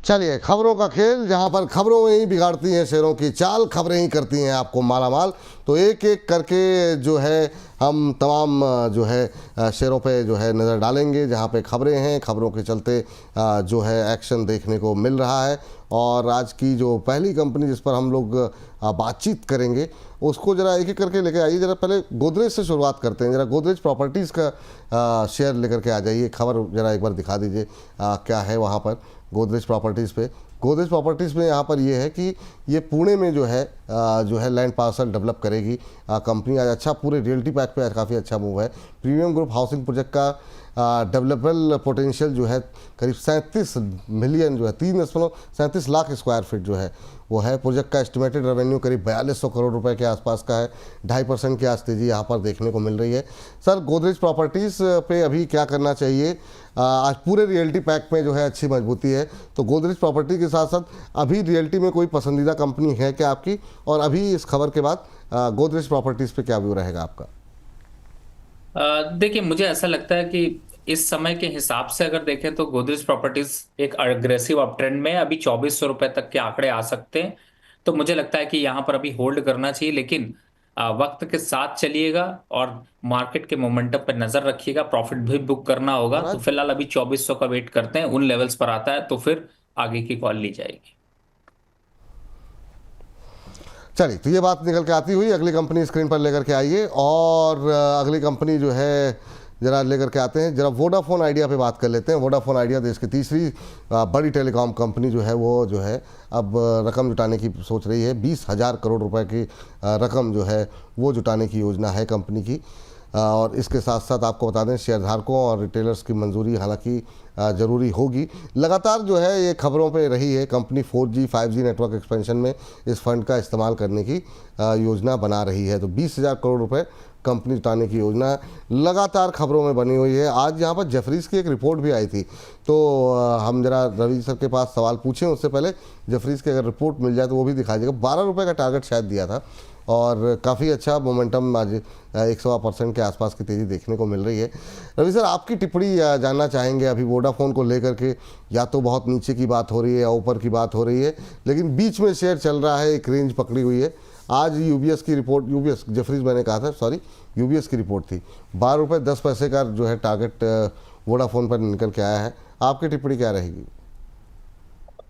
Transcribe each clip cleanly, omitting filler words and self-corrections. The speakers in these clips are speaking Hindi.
चलिए, खबरों का खेल, जहां पर खबरों में ही बिगाड़ती हैं शेयरों की चाल, खबरें ही करती हैं आपको मालामाल। तो एक एक करके जो है हम तमाम जो है शेयरों पे जो है नज़र डालेंगे, जहां पे खबरें हैं, खबरों के चलते जो है एक्शन देखने को मिल रहा है। और आज की जो पहली कंपनी जिस पर हम लोग बातचीत करेंगे उसको ज़रा एक एक करके लेके आइए। ज़रा पहले गोदरेज से शुरुआत करते हैं। ज़रा गोदरेज प्रॉपर्टीज़ का शेयर लेकर के आ जाइए। खबर ज़रा एक बार दिखा दीजिए क्या है वहाँ पर गोदरेज प्रॉपर्टीज़ पे। गोदरेज प्रॉपर्टीज़ में यहाँ पर ये है कि ये पुणे में जो है लैंड पार्सल डेवलप करेगी कंपनी। आज अच्छा पूरे रियल्टी पैक पे आज काफ़ी अच्छा मूव है। प्रीमियम ग्रुप हाउसिंग प्रोजेक्ट का डेवलपेबल पोटेंशियल जो है करीब 37 मिलियन जो है 3.37 लाख स्क्वायर फीट जो है वो है। प्रोजेक्ट का एस्टिमेटेड रेवेन्यू करीब 4200 करोड़ रुपए के आसपास का है। 2.5% की आज तेज़ी यहाँ पर देखने को मिल रही है। सर, गोदरेज प्रॉपर्टीज़ पे अभी क्या करना चाहिए? आज पूरे रियल्टी पैक में जो है अच्छी मजबूती है, तो गोदरेज प्रॉपर्टी के साथ साथ अभी रियल्टी में कोई पसंदीदा कंपनी है क्या आपकी? और अभी इस खबर के बाद गोदरेज प्रॉपर्टीज़ पे क्या व्यू रहेगा आपका? देखिए, मुझे ऐसा लगता है कि इस समय के हिसाब से अगर देखें तो गोदरेज प्रॉपर्टीज एक अग्रेसिव अप ट्रेंड में है। अभी 2400 रुपए तक के आंकड़े आ सकते हैं, तो मुझे लगता है कि यहाँ पर अभी होल्ड करना चाहिए। लेकिन वक्त के साथ चलिएगा और मार्केट के मोमेंटम पर नजर रखिएगा। प्रॉफिट भी बुक करना होगा, तो महाराज, फिलहाल अभी 2400 का वेट करते हैं। उन लेवल्स पर आता है तो फिर आगे की कॉल ली जाएगी। चलिए, तो ये बात निकल के आती हुई अगली कंपनी स्क्रीन पर लेकर के आइए। और अगली कंपनी जो है ज़रा लेकर के आते हैं। ज़रा वोडाफोन आइडिया पे बात कर लेते हैं। वोडाफोन आइडिया देश की तीसरी बड़ी टेलीकॉम कंपनी जो है वो जो है अब रकम जुटाने की सोच रही है। 20,000 करोड़ रुपए की रकम जो है वो जुटाने की योजना है कंपनी की। और इसके साथ साथ आपको बता दें शेयरधारकों और रिटेलर्स की मंजूरी हालांकि ज़रूरी होगी। लगातार जो है ये खबरों पे रही है company 4G 5G network expansion में इस फंड का इस्तेमाल करने की योजना बना रही है। तो 20,000 करोड़ रुपए कंपनी जुटाने की योजना लगातार खबरों में बनी हुई है। आज यहाँ पर जेफरीज की एक रिपोर्ट भी आई थी, तो हम जरा रवि सर के पास सवाल पूछें उससे पहले जेफरीज की अगर रिपोर्ट मिल जाए तो वो भी दिखा दीजिएगा। 12 रुपये का टारगेट शायद दिया था और काफ़ी अच्छा मोमेंटम आज 1.25% के आसपास की तेज़ी देखने को मिल रही है। रवि सर, आपकी टिप्पणी जानना चाहेंगे अभी वोडाफोन को लेकर के। या तो बहुत नीचे की बात हो रही है या ऊपर की बात हो रही है, लेकिन बीच में शेयर चल रहा है, एक रेंज पकड़ी हुई है। आज यूबीएस की रिपोर्ट, यूबीएस जेफरीज मैंने कहा था, सॉरी यूबीएस की रिपोर्ट थी। 12 रुपये 10 पैसे का जो है टारगेट वोडाफोन पर निकल के आया है। आपकी टिप्पणी क्या रहेगी?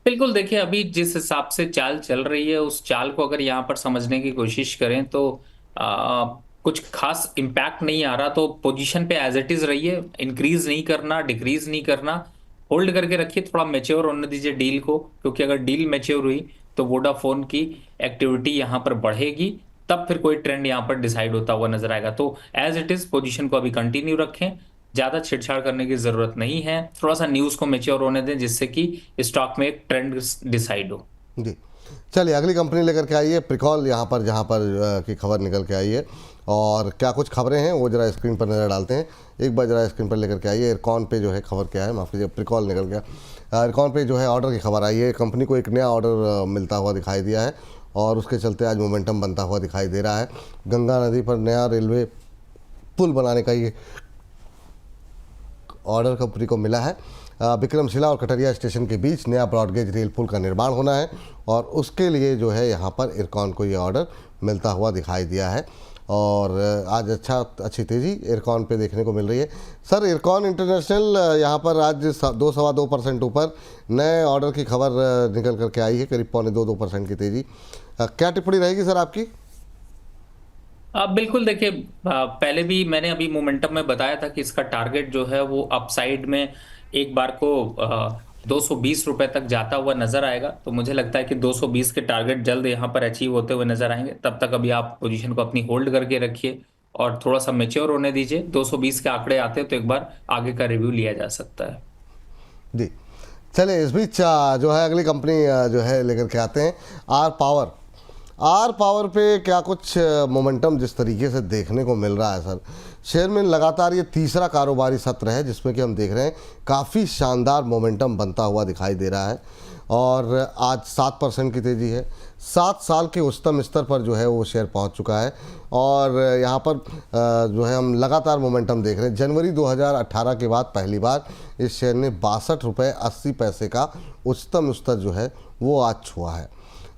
बिल्कुल, देखिए, अभी जिस हिसाब से चाल चल रही है उस चाल को अगर यहाँ पर समझने की कोशिश करें तो कुछ खास इम्पैक्ट नहीं आ रहा। तो पोजीशन पे एज इट इज रहिए, इंक्रीज नहीं करना, डिक्रीज नहीं करना, होल्ड करके रखिए। थोड़ा मैच्योर होने दीजिए डील को, क्योंकि अगर डील मैच्योर हुई तो वोडाफोन की एक्टिविटी यहाँ पर बढ़ेगी, तब फिर कोई ट्रेंड यहाँ पर डिसाइड होता हुआ नजर आएगा। तो एज इट इज पोजीशन को अभी कंटिन्यू रखें, ज्यादा छेड़छाड़ करने की जरूरत नहीं है। थोड़ा सा न्यूज को मेच्योर होने दें जिससे कि स्टॉक में एक ट्रेंड डिसाइड हो। जी, चलिए अगली कंपनी लेकर के आइए। प्रिकॉल यहाँ पर जहाँ पर की खबर निकल के आई है और क्या कुछ खबरें हैं वो जरा स्क्रीन पर नज़र डालते हैं। एक बार जरा स्क्रीन पर लेकर के आइए। इरकॉन पे जो है खबर क्या है, माफ़ कीजिए, प्रिकॉल निकल गया। इरकॉन पे जो है ऑर्डर की खबर आई है। कंपनी को एक नया ऑर्डर मिलता हुआ दिखाई दिया है और उसके चलते आज मोमेंटम बनता हुआ दिखाई दे रहा है। गंगा नदी पर नया रेलवे पुल बनाने का ये ऑर्डर कंपनी को मिला है। विक्रमशिला और कटरिया स्टेशन के बीच नया ब्रॉडगेज रेल पुल का निर्माण होना है और उसके लिए जो है यहाँ पर इरकॉन को ये ऑर्डर मिलता हुआ दिखाई दिया है। और आज अच्छी तेज़ी इरकॉन पे देखने को मिल रही है। सर, इरकॉन इंटरनेशनल यहाँ पर आज 2-2.25% ऊपर नए ऑर्डर की खबर निकल करके आई है, करीब 2.25% की तेज़ी। क्या टिप्पणी रहेगी सर आपकी? बिल्कुल, देखिए, पहले भी मैंने अभी मोमेंटम में बताया था कि इसका टारगेट जो है वो अपसाइड में एक बार को 220 रुपए तक जाता हुआ नजर आएगा। तो मुझे लगता है कि 220 के टारगेट जल्द यहाँ पर अचीव होते हुए नजर आएंगे। तब तक अभी आप पोजीशन को अपनी होल्ड करके रखिए और थोड़ा सा मेच्योर होने दीजिए। 220 के आंकड़े आते हैं तो एक बार आगे का रिव्यू लिया जा सकता है। जी, चलिए इस बीच जो है अगली कंपनी जो है लेकर के आते हैं। Are power. आर पावर पे क्या कुछ मोमेंटम जिस तरीके से देखने को मिल रहा है सर, शेयर में लगातार ये तीसरा कारोबारी सत्र है जिसमें कि हम देख रहे हैं काफ़ी शानदार मोमेंटम बनता हुआ दिखाई दे रहा है और आज 7% की तेज़ी है। 7 साल के उच्चतम स्तर पर जो है वो शेयर पहुंच चुका है और यहाँ पर जो है हम लगातार मोमेंटम देख रहे हैं। जनवरी 2018 के बाद पहली बार इस शेयर ने 62 रुपये 80 पैसे का उच्चतम स्तर जो है वो आज छुआ है।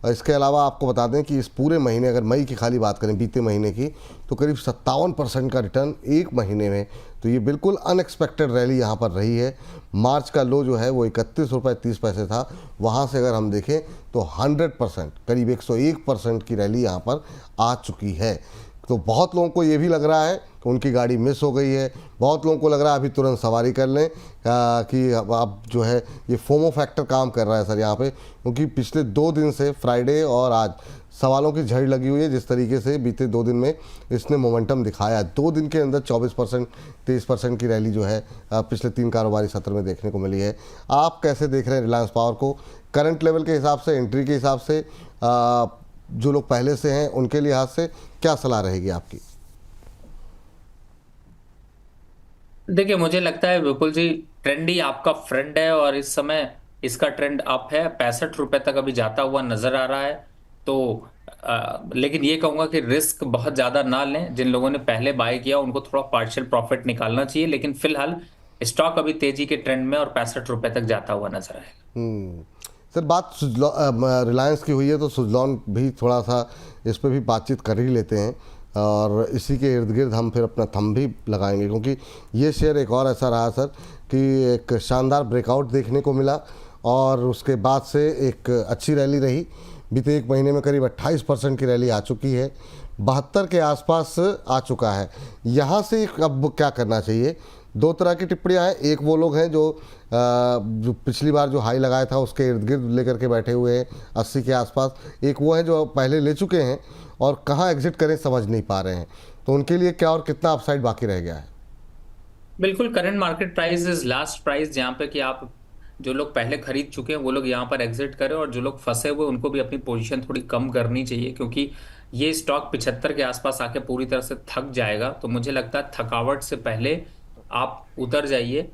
और इसके अलावा आपको बता दें कि इस पूरे महीने, अगर मई की खाली बात करें, बीते महीने की, तो करीब 57% का रिटर्न एक महीने में। तो ये बिल्कुल अनएक्सपेक्टेड रैली यहाँ पर रही है। मार्च का लो जो है वो 31 रुपये 30 पैसे था, वहाँ से अगर हम देखें तो 100%, करीब 101% की रैली यहाँ पर आ चुकी है। तो बहुत लोगों को ये भी लग रहा है कि उनकी गाड़ी मिस हो गई है, बहुत लोगों को लग रहा है अभी तुरंत सवारी कर लें, कि अब जो है ये फोमो फैक्टर काम कर रहा है सर यहाँ पे, क्योंकि पिछले 2 दिन से, फ्राइडे और आज, सवालों की झड़ी लगी हुई है। जिस तरीके से बीते 2 दिन में इसने मोमेंटम दिखाया, 2 दिन के अंदर 24% 23% की रैली जो है पिछले 3 कारोबारी सत्र में देखने को मिली है। आप कैसे देख रहे हैं रिलायंस पावर को, करंट लेवल के हिसाब से, एंट्री के हिसाब से, जो लोग पहले से हैं उनके लिहाज से क्या सलाह रहेगी आपकी? देखिए, मुझे लगता है विपुल जी, ट्रेंड ही आपका फ्रेंड है और इस समय इसका ट्रेंड अप है, 65 रुपए तक अभी जाता हुआ नजर आ रहा है। तो लेकिन ये कहूंगा कि रिस्क बहुत ज्यादा ना लें। जिन लोगों ने पहले बाय किया उनको थोड़ा पार्शियल प्रॉफिट निकालना चाहिए, लेकिन फिलहाल स्टॉक अभी तेजी के ट्रेंड में और 65 रुपए तक जाता हुआ नजर आएगा। सर, बात रिलायंस की हुई है तो सुजलॉन भी थोड़ा सा इस पर भी बातचीत कर ही लेते हैं, और इसी के इर्द गिर्द हम फिर अपना थंब भी लगाएंगे, क्योंकि ये शेयर एक और ऐसा रहा सर कि एक शानदार ब्रेकआउट देखने को मिला और उसके बाद से एक अच्छी रैली रही। बीते एक महीने में करीब 28% की रैली आ चुकी है, 72 के आसपास आ चुका है। यहाँ से अब क्या करना चाहिए? 2 तरह की टिप्पणियाँ हैं। एक वो लोग हैं जो पिछली बार जो हाई लगाया था उसके इर्द गिर्द लेकर के बैठे हुए हैं 80 के आसपास। एक वो है जो पहले ले चुके हैं और कहाँ एग्जिट करें समझ नहीं पा रहे हैं। तो उनके लिए क्या और कितना अपसाइड बाकी रह गया है? बिल्कुल, current market price is last price, जहाँ पे कि आप, जो लोग पहले खरीद चुके हैं वो लोग यहाँ पर एग्जिट करें, और जो लोग फंसे हुए उनको भी अपनी पोजीशन थोड़ी कम करनी चाहिए, क्योंकि ये स्टॉक 75 के आसपास आके पूरी तरह से थक जाएगा। तो मुझे लगता है थकावट से पहले आप उतर जाइए,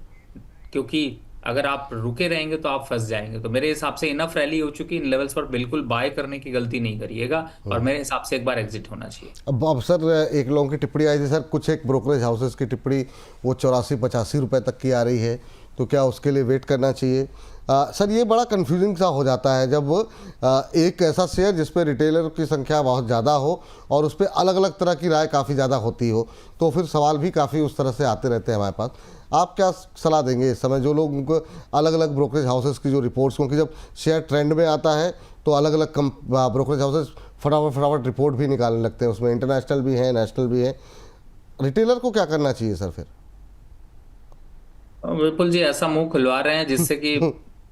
क्योंकि अगर आप रुके रहेंगे तो आप फंस जाएंगे। तो मेरे हिसाब से इनफ रैली हो चुकी, इन लेवल्स पर बिल्कुल बाय करने की गलती नहीं करिएगा, और मेरे हिसाब से एक बार एग्जिट होना चाहिए। अब सर, एक लोगों की टिप्पणी आई थी सर, कुछ एक ब्रोकरेज हाउसेस की टिप्पणी वो 84-85 रुपये तक की आ रही है, तो क्या उसके लिए वेट करना चाहिए? सर, ये बड़ा कंफ्यूजिंग सा हो जाता है जब एक ऐसा शेयर जिस पे रिटेलर की संख्या बहुत ज़्यादा हो और उस पर अलग अलग तरह की राय काफ़ी ज़्यादा होती हो, तो फिर सवाल भी काफ़ी उस तरह से आते रहते हैं हमारे पास। आप क्या सलाह देंगे इस समय, जो लोग उनको अलग अलग ब्रोकरेज हाउसेस की जो रिपोर्ट्स, क्योंकि जब शेयर ट्रेंड में आता है तो अलग अलग ब्रोकरेज हाउसेस फटाफट रिपोर्ट भी निकालने लगते हैं, उसमें इंटरनेशनल भी हैं, नेशनल भी हैं। रिटेलर को क्या करना चाहिए सर फिर? विपुल जी, ऐसा मुंह खुलवा रहे हैं जिससे कि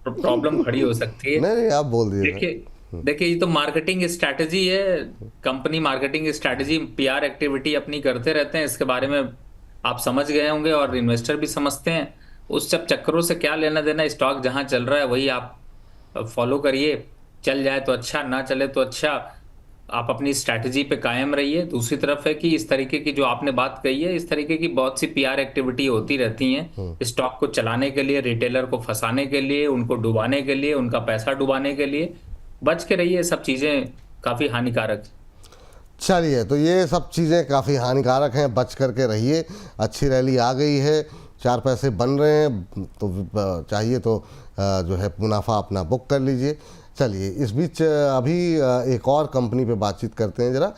प्रॉब्लम खड़ी हो सकती है। नहीं नहीं, आप बोल दीजिए सर। देखिए देखिए, ये तो मार्केटिंग स्ट्रैटेजी है। Company marketing strategy, PR activity अपनी करते रहते हैं, इसके बारे में आप समझ गए होंगे और इन्वेस्टर भी समझते हैं। उस सब चक्करों से क्या लेना देना, स्टॉक जहां चल रहा है वही आप फॉलो करिए। चल जाए तो अच्छा, ना चले तो अच्छा, आप अपनी स्ट्रैटेजी पे कायम रहिए। दूसरी तरफ है कि इस तरीके की जो आपने बात कही है, इस तरीके की बहुत सी पीआर एक्टिविटी होती रहती हैं स्टॉक को चलाने के लिए, रिटेलर को फंसाने के लिए, उनको डुबाने के लिए, उनका पैसा डुबाने के लिए। बच के रहिए, सब चीजें काफी हानिकारक। चलिए, तो ये सब चीज़ें काफ़ी हानिकारक हैं, बच करके रहिए। अच्छी रैली आ गई है, 4 पैसे बन रहे हैं, तो चाहिए तो जो है मुनाफा अपना बुक कर लीजिए। चलिए, इस बीच अभी एक और कंपनी पे बातचीत करते हैं ज़रा,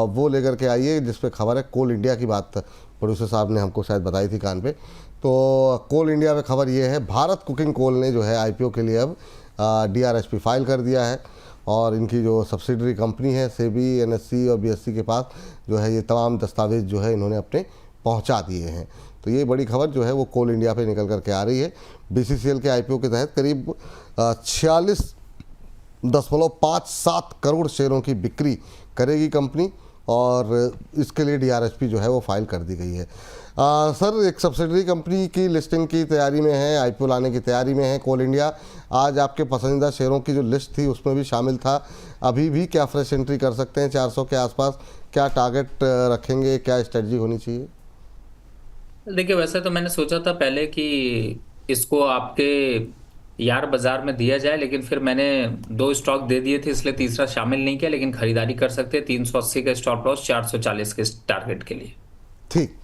वो लेकर के आइए जिस पे खबर है। कोल इंडिया की बात प्रोड्यूसर साहब ने हमको शायद बताई थी कान पे। तो कोल इंडिया पे खबर ये है, भारत कुकिंग कोल ने जो है आईपीओ के लिए अब डीआरएसपी फाइल कर दिया है, और इनकी जो सब्सिडरी कंपनी है सेबी, एनएससी और बीएससी के पास जो है ये तमाम दस्तावेज जो है इन्होंने अपने पहुंचा दिए हैं। तो ये बड़ी खबर जो है वो कोल इंडिया पे निकल करके आ रही है। बीसीसीएल के आईपीओ के तहत करीब 46.57 करोड़ शेयरों की बिक्री करेगी कंपनी, और इसके लिए डीआरएसपी जो है वो फाइल कर दी गई है। सर, एक सब्सिडरी कंपनी की लिस्टिंग की तैयारी में है, आईपीओ लाने की तैयारी में है कोल इंडिया। आज आपके पसंदीदा शेयरों की जो लिस्ट थी उसमें भी शामिल था। अभी भी क्या फ्रेश एंट्री कर सकते हैं 400 के आसपास? क्या टारगेट रखेंगे, क्या स्ट्रेटजी होनी चाहिए? देखिए, वैसे तो मैंने सोचा था पहले कि इसको आपके यार बाजार में दिया जाए, लेकिन फिर मैंने 2 स्टॉक दे दिए थे, इसलिए तीसरा शामिल नहीं किया। लेकिन खरीदारी कर सकते हैं 380 का स्टॉप लॉस, 440 के टारगेट के लिए। ठीक।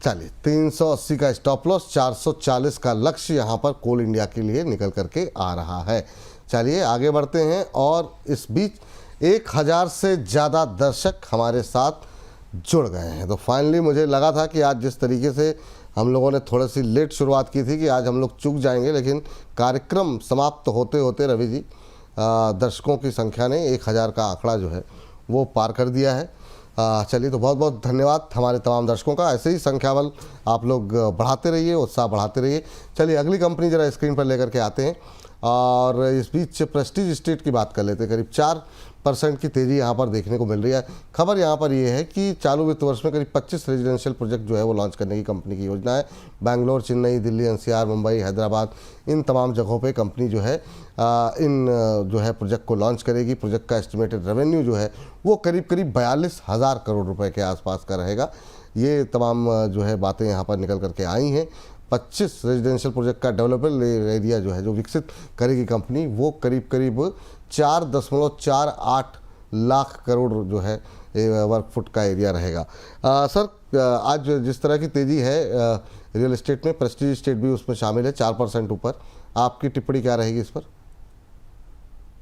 चलिए 380 का स्टॉप लॉस, 440 का लक्ष्य यहाँ पर कोल इंडिया के लिए निकल करके आ रहा है। चलिए आगे बढ़ते हैं। और इस बीच 1000 से ज़्यादा दर्शक हमारे साथ जुड़ गए हैं। तो फाइनली मुझे लगा था कि आज जिस तरीके से हम लोगों ने थोड़ी सी लेट शुरुआत की थी कि आज हम लोग चूक जाएंगे, लेकिन कार्यक्रम समाप्त होते होते रवि जी दर्शकों की संख्या ने 1000 का आंकड़ा जो है वो पार कर दिया है। चलिए, तो बहुत बहुत धन्यवाद हमारे तमाम दर्शकों का। ऐसे ही संख्या बल आप लोग बढ़ाते रहिए, उत्साह बढ़ाते रहिए। चलिए अगली कंपनी ज़रा स्क्रीन पर लेकर के आते हैं और इस बीच प्रेस्टीज एस्टेट की बात कर लेते हैं। करीब 4% की तेज़ी यहाँ पर देखने को मिल रही है। खबर यहाँ पर ये है कि चालू वित्त वर्ष में करीब 25 रेजिडेंशियल प्रोजेक्ट जो है वो लॉन्च करने की कंपनी की योजना है। बैंगलोर, चेन्नई, दिल्ली, एनसीआर, मुंबई, हैदराबाद, इन तमाम जगहों पे कंपनी जो है इन जो है प्रोजेक्ट को लॉन्च करेगी। प्रोजेक्ट का एस्टिमेटेड रेवेन्यू जो है वो करीब 42,000 करोड़ रुपए के आसपास का रहेगा। ये तमाम जो है बातें यहाँ पर निकल करके आई हैं। 25 रेजिडेंशियल प्रोजेक्ट का डेवलपमेंट एरिया जो है जो विकसित करेगी कंपनी, वो करीब 4.48 लाख करोड़ जो है वर्ग फुट का एरिया रहेगा। सर, आज जिस तरह की तेज़ी है रियल एस्टेट में, प्रेस्टीज एस्टेट भी उसमें शामिल है 4% ऊपर। आपकी टिप्पणी क्या रहेगी इस पर?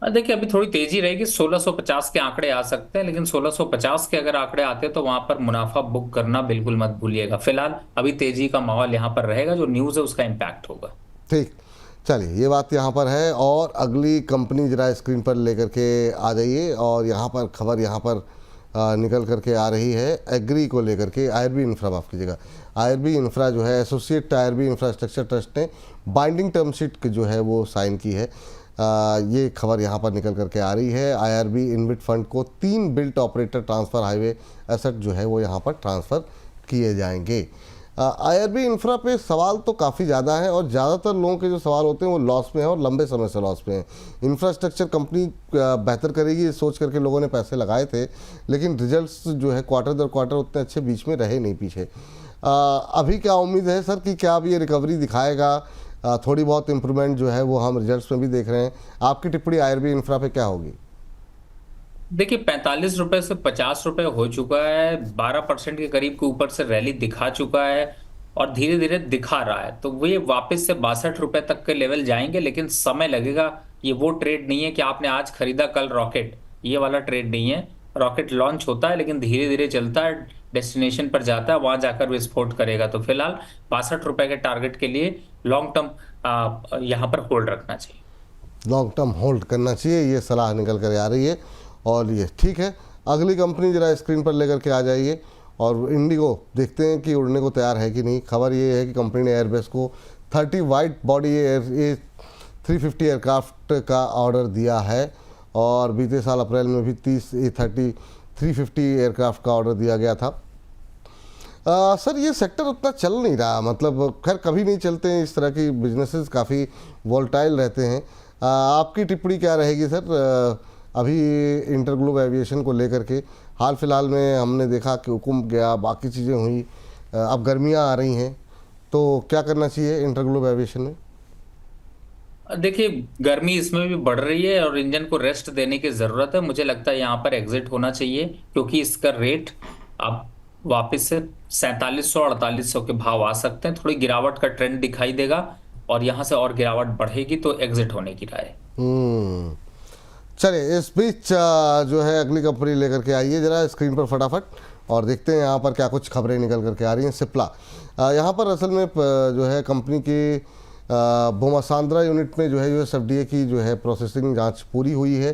देखिए, अभी थोड़ी तेजी रहेगी। 1650 के आंकड़े आ सकते हैं, लेकिन 1650 के अगर आंकड़े आते हैं तो वहां पर मुनाफा बुक करना बिल्कुल मत भूलिएगा। फिलहाल अभी तेजी का माहौल यहाँ पर रहेगा, जो न्यूज़ है उसका इम्पैक्ट होगा। ठीक, चलिए ये बात यहाँ पर है। और अगली कंपनी जरा स्क्रीन पर लेकर के आ जाइए। और यहाँ पर खबर यहाँ पर निकल करके आ रही है एग्री को लेकर के। आईआरबी इंफ्रा, माफ कीजिएगा, आईआरबी इंफ्रा जो है एसोसिएट आईआरबी इंफ्रास्ट्रक्चर ट्रस्ट ने बाइंडिंग टर्म शीट जो है वो साइन की है। ये खबर यहाँ पर निकल करके आ रही है। आईआरबी इनविट फंड को 3 built operator transfer highway asset जो है वो यहाँ पर ट्रांसफ़र किए जाएंगे। आईआरबी इंफ्रा पे सवाल तो काफ़ी ज़्यादा है और ज़्यादातर लोगों के जो सवाल होते हैं वो लॉस में है और लंबे समय से लॉस में है। इंफ्रास्ट्रक्चर कंपनी बेहतर करेगी सोच करके लोगों ने पैसे लगाए थे, लेकिन रिजल्ट्स जो है क्वार्टर दर क्वार्टर उतने अच्छे बीच में रहे नहीं पीछे। अभी क्या उम्मीद है सर कि क्या अब ये रिकवरी दिखाएगा? थोड़ी बहुत इम्प्रूवमेंट जो है वो हम रिजल्ट्स में भी देख रहे हैं। आपकी टिप्पणी आईआरबी इंफ्रा पे क्या होगी? देखिए, 45 रुपए से 50 रुपए हो चुका है। 12% के करीब के ऊपर से रैली दिखा चुका है और धीरे धीरे दिखा रहा है। तो वे वापस से 62 रुपए तक के लेवल जाएंगे, लेकिन समय लगेगा। ये वो ट्रेड नहीं है कि आपने आज खरीदा कल रॉकेट, ये वाला ट्रेड नहीं है। रॉकेट लॉन्च होता है लेकिन धीरे धीरे चलता है, डेस्टिनेशन पर जाता है, वहां जाकर विस्फोट करेगा। तो फिलहाल 62 रुपए के टारगेट के लिए लॉन्ग टर्म यहाँ पर होल्ड रखना चाहिए। लॉन्ग टर्म होल्ड करना चाहिए, ये सलाह निकल कर आ रही है और ये ठीक है। अगली कंपनी जरा स्क्रीन पर लेकर के आ जाइए और इंडिगो देखते हैं कि उड़ने को तैयार है कि नहीं। खबर ये है कि कंपनी ने एयरबेस को 30 वाइड बॉडी A350 एयरक्राफ्ट का ऑर्डर दिया है और बीते साल अप्रैल में भी 30 A30 350 एयरक्राफ्ट का ऑर्डर दिया गया था। सर, ये सेक्टर उतना चल नहीं रहा, मतलब खैर कभी नहीं चलते हैं इस तरह की बिजनेसेस, काफ़ी वोलेटाइल रहते हैं। आपकी टिप्पणी क्या रहेगी सर? अभी इंटरग्लोब एविएशन को लेकर के हाल फिलहाल में हमने देखा कि हुक्म गया, बाकी चीज़ें हुई, अब गर्मियां आ रही हैं, तो क्या करना चाहिए इंटरग्लोब एविएशन में? देखिए, गर्मी इसमें भी बढ़ रही है और इंजन को रेस्ट देने की जरूरत है। मुझे लगता है यहाँ पर एग्जिट होना चाहिए, क्योंकि इसका रेट अब वापस से 4700 4800 के भाव आ सकते हैं। थोड़ी गिरावट का ट्रेंड दिखाई देगा और यहाँ से और गिरावट बढ़ेगी, तो एग्जिट होने की राय है। चलिए इस बीच जो है अगली कंपनी लेकर के आइए जरा स्क्रीन पर फटाफट और देखते हैं यहाँ पर क्या कुछ खबरें निकल करके आ रही हैं। सिप्ला, यहाँ पर असल में जो है कंपनी की बोमासांद्रा यूनिट में जो है यूएसएफडीए की जो है प्रोसेसिंग जांच पूरी हुई है।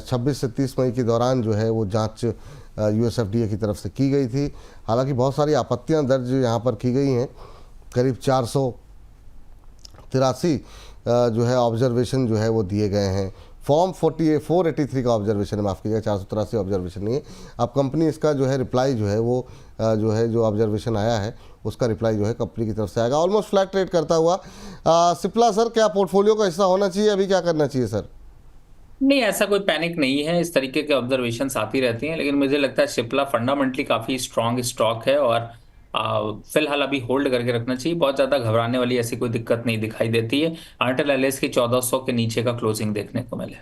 26 से 30 मई के दौरान जो है वो जांच यूएसएफडीए की तरफ से की गई थी। हालांकि बहुत सारी आपत्तियां दर्ज यहाँ पर की गई हैं। करीब 483 जो है ऑब्जर्वेशन जो है वो दिए गए हैं। फॉर्म 483 का ऑब्जर्वेशन है, माफ़ कीजिएगा, 483 ऑब्जर्वेशन नहीं है। अब कंपनी इसका जो है रिप्लाई जो है वो जो ऑब्जर्वेशन आया है उसका रिप्लाई जो है कंपनी की तरफ से आएगा। ऑलमोस्ट फ्लैट ट्रेड करता हुआ सिप्ला सर, क्या पोर्टफोलियो का हिस्सा होना चाहिए? अभी क्या करना चाहिए सर? नहीं, ऐसा कोई पैनिक नहीं है। इस तरीके के ऑब्जर्वेशन आती रहती हैं, लेकिन मुझे लगता है सिप्ला फंडामेंटली काफी स्ट्रांग स्टॉक है और फिलहाल अभी होल्ड करके रखना चाहिए। बहुत ज्यादा घबराने वाली ऐसी कोई दिक्कत नहीं दिखाई देती है, अनटिल अनलेस की 1400 के नीचे का क्लोजिंग देखने को मिले।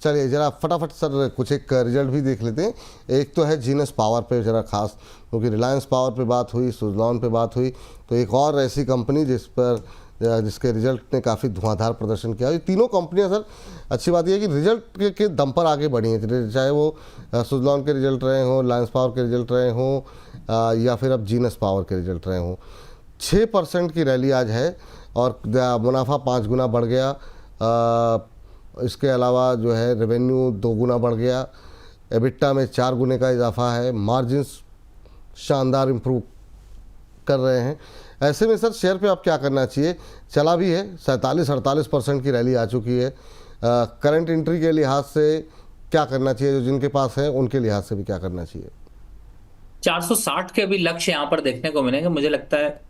चलिए जरा फटाफट सर कुछ एक रिजल्ट भी देख लेते हैं। एक तो है जीनस पावर पे जरा खास, क्योंकि रिलायंस पावर पे बात हुई, सुज़लॉन पे बात हुई, तो एक और ऐसी कंपनी जिसके रिजल्ट ने काफ़ी धुआंधार प्रदर्शन किया। ये तीनों कंपनियां सर, अच्छी बात यह है कि रिजल्ट के दम पर आगे बढ़ी हैं, चाहे वो सुज़लॉन के रिजल्ट रहे हों, रिलायंस पावर के रिजल्ट रहे हों, या फिर अब जीनस पावर के रिजल्ट रहे हों। 6% की रैली आज है और मुनाफा 5 गुना बढ़ गया। इसके अलावा जो है रेवेन्यू 2 गुना बढ़ गया, एबिटा में 4 गुने का इजाफा है, मार्जिन्स शानदार इम्प्रूव कर रहे हैं। ऐसे में सर शेयर पे आप क्या करना चाहिए? चला भी है, 47-48% की रैली आ चुकी है। करंट एंट्री के लिहाज से क्या करना चाहिए, जो जिनके पास है उनके लिहाज से भी क्या करना चाहिए? 460 के अभी लक्ष्य यहाँ पर देखने को मिलेंगे। मुझे लगता है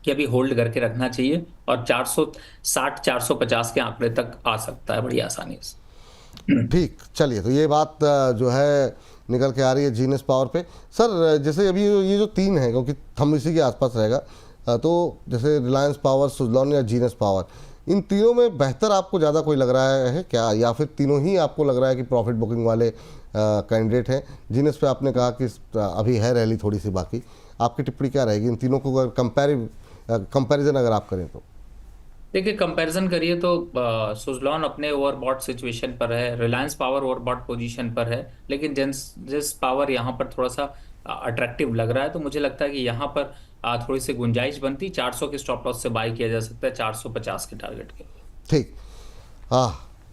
कि अभी होल्ड करके रखना चाहिए और 460-450 के आंकड़े तक आ सकता है बड़ी आसानी से। ठीक, चलिए तो ये बात जो है निकल के आ रही है जीनस पावर पे। सर जैसे अभी ये जो 3 है, क्योंकि हम इसी के आसपास रहेगा, तो जैसे रिलायंस पावर, सुज़लॉन या जीनस पावर, इन तीनों में बेहतर आपको ज़्यादा कोई लग रहा है क्या, या फिर तीनों ही आपको लग रहा है कि प्रॉफिट बुकिंग वाले कैंडिडेट हैं? जीनस पे आपने कहा कि अभी है रैली थोड़ी सी बाकी, आपकी टिप्पणी क्या रहेगी इन तीनों को अगर कंपैरिजन अगर आप करें तो? देखिए, कंपैरिजन करिए तो सुज़लॉन अपने ओवरबॉट सिचुएशन पर है, रिलायंस पावर ओवरबॉट पोजीशन पर है, लेकिन जिस पावर यहाँ पर थोड़ा सा अट्रैक्टिव लग रहा है, तो मुझे लगता है कि यहाँ पर थोड़ी सी गुंजाइश बनती। 400 के स्टॉप लॉस से बाय किया जा सकता है 450 के टारगेट के। ठीक।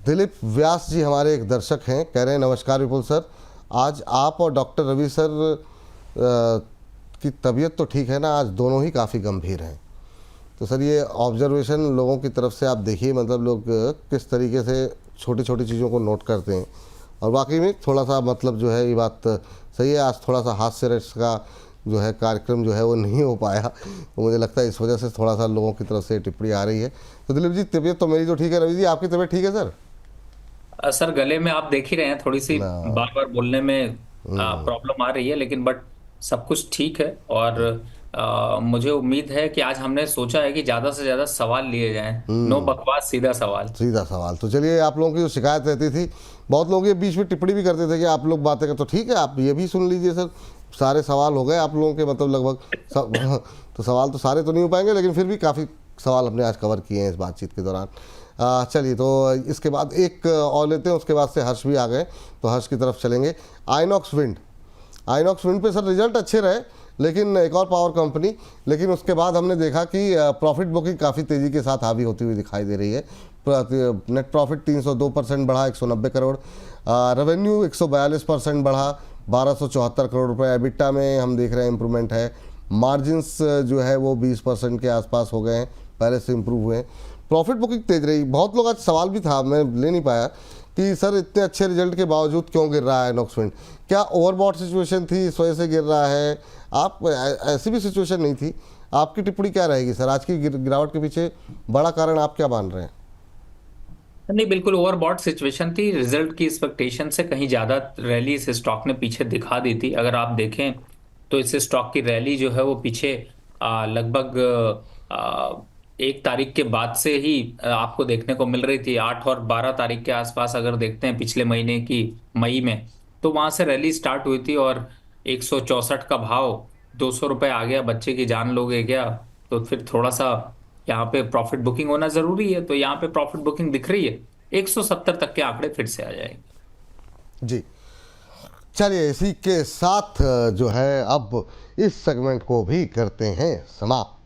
दिलीप व्यास जी हमारे एक दर्शक हैं, कह रहे हैं नमस्कार विपुल सर, आज आप और डॉक्टर रवि सर की तबीयत तो ठीक है ना? आज दोनों ही काफ़ी गंभीर हैं। तो सर ये ऑब्जर्वेशन लोगों की तरफ से आप देखिए, मतलब लोग किस तरीके से छोटी छोटी चीज़ों को नोट करते हैं, और वाकई में थोड़ा सा मतलब जो है ये बात सही है। आज थोड़ा सा हास्य रस का जो है कार्यक्रम जो है वो नहीं हो पाया, तो मुझे लगता है इस वजह से थोड़ा सा लोगों की तरफ से टिप्पणी आ रही है। तो दिलीप जी, तबीयत तो मेरी तो ठीक है, रवि जी आपकी तबीयत ठीक है सर? सर गले में आप देख ही रहे हैं, थोड़ी सी बार बार बोलने में प्रॉब्लम आ रही है, लेकिन बट सब कुछ ठीक है। और मुझे उम्मीद है कि आज हमने सोचा है कि ज्यादा से ज्यादा सवाल लिए जाएं, नो बकवास, सीधा सवाल। सीधा सवाल। तो चलिए, आप लोगों की जो शिकायत रहती थी, बहुत लोग ये बीच में टिप्पणी भी करते थे कि आप लोग बातें कर, तो ठीक है आप ये भी सुन लीजिए सर, सारे सवाल हो गए आप लोगों के, मतलब लगभग तो सवाल तो सारे तो नहीं हो पाएंगे, लेकिन फिर भी काफ़ी सवाल हमने आज कवर किए हैं इस बातचीत के दौरान। चलिए, तो इसके बाद एक और लेते हैं, उसके बाद से हर्ष भी आ गए, तो हर्ष की तरफ चलेंगे। आइनॉक्स विंड पे सर रिजल्ट अच्छे रहे, लेकिन एक और पावर कंपनी, लेकिन उसके बाद हमने देखा कि प्रॉफिट बुकिंग काफ़ी तेज़ी के साथ हावी होती हुई दिखाई दे रही है। नेट प्रॉफिट 302% बढ़ा, 190 करोड़। रेवेन्यू 142% बढ़ा, 1274 करोड़ रुपए। एबिटा में हम देख रहे हैं इंप्रूवमेंट है। मार्जिन्स जो है वो 20% के आसपास हो गए हैं, पहले से इम्प्रूव हुए हैं। प्रॉफिट बुकिंग तेज रही। बहुत लोग, आज सवाल भी था, मैं ले नहीं पाया, कि सर इतने अच्छे रिजल्ट के बावजूद क्यों गिर रहा है आइनॉक्स विंड? क्या ओवरबॉट सिचुएशन थी, इस वजह से गिर रहा है? आप ऐसी भी सिचुएशन नहीं थी, आपकी टिप्पणी क्या रहेगी सर? आज की गिरावट के पीछे बड़ा कारण आप क्या मान रहे हैं? नहीं, बिल्कुल ओवरबॉट सिचुएशन थी। रिजल्ट की एक्सपेक्टेशन से कहीं ज्यादा रैली इस स्टॉक ने पीछे दिखा दी थी। अगर आप देखें तो इस स्टॉक की रैली जो है वो पीछे लगभग 1 तारीख के बाद से ही आपको देखने को मिल रही थी। 8 और 12 तारीख के आसपास अगर देखते हैं पिछले महीने की मई में, तो वहां से रैली स्टार्ट हुई थी और 164 का भाव 200 रुपए आ गया, बच्चे की जान लोगे गया। तो फिर थोड़ा सा यहाँ पे प्रॉफिट बुकिंग होना जरूरी है, तो यहाँ पे प्रॉफिट बुकिंग दिख रही है। 170 तक के आंकड़े फिर से आ जाएंगे। जी, चलिए इसी के साथ जो है अब इस सेगमेंट को भी करते हैं समाप्त।